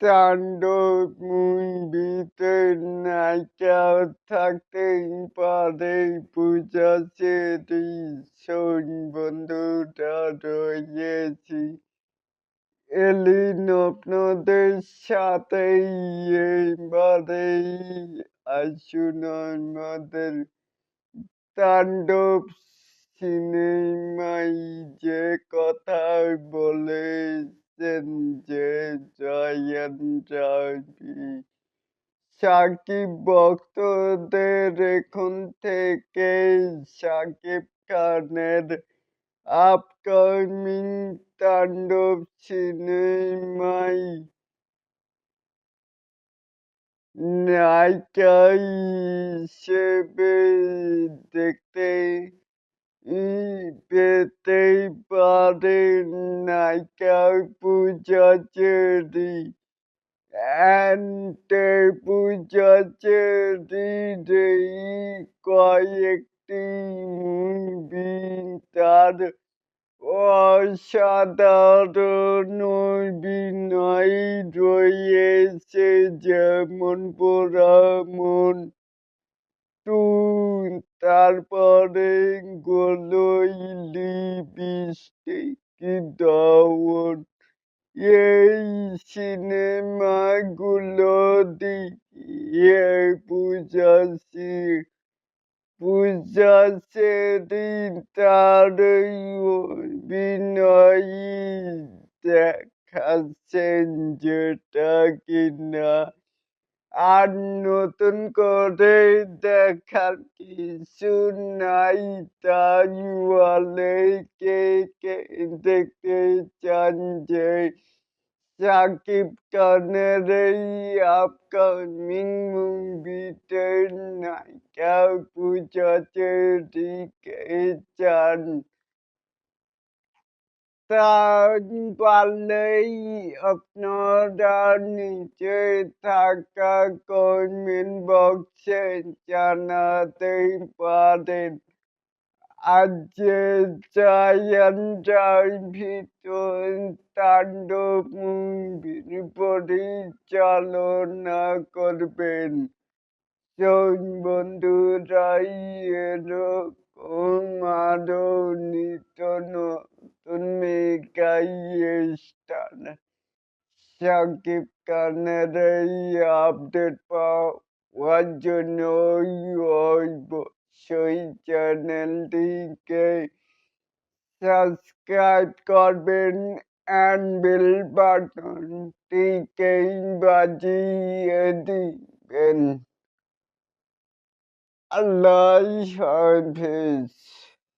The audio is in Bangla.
তাণ্ডব মুভিতে নায়িকা থাকতেই পারে পূজা চেরি। শোন বন্ধুরা রয়েছি এলিন আপনাদের সাথেই এবারেই। আসুন আমাদের তাণ্ডব সিনেমায় যে কথা বলেছেন যে জয়ন রবি সাকিব ভক্তদের এখন থেকে শাকিব খানের আপকামিং তাণ্ডব সিনেমায় নায়িকা হিসেবে দেখতে পেতেই পারেন নায়িকা পূজা চেরি। অ্যান্ড পূজা চেরির এই কয়েকটি মুভি তার অসাধারণ অভিনয় রয়েছে, যেমন পোড়া মন 2, তারপরে গোলই লিপস্টিক দাউন। এই সিনেমাগুলো দিয়ে পূজা চেরি তার অভিনয় দেখাচ্ছেন, যেটা কিনা আর নতুন করে দেখার কিছু নাই। তাই বলে কে কে দেখতে চান যে শাকিব খানের এই আপকামিং মুভিতে নায়িকা পূজা চেরিকে চান, পারলেই আপনারা নিচে থাকা কমেন্ট বক্সে জানাতে পারেন। আর যে জায়ান ভিতর তাণ্ডব মুভির পরিচালনা করবেন। বন্ধুরা এরকম আরো নিত্য নতুন মেগা স্টার শাকিব খানের এই আপডেট পাওয়ার জন্য অবশ্যই চ্যানেলটিকে সাবস্ক্রাইব করবেন অ্যান্ড বেল বাটনটিকে বাজিয়ে দিবেন। আল্লাহ হাফেজ।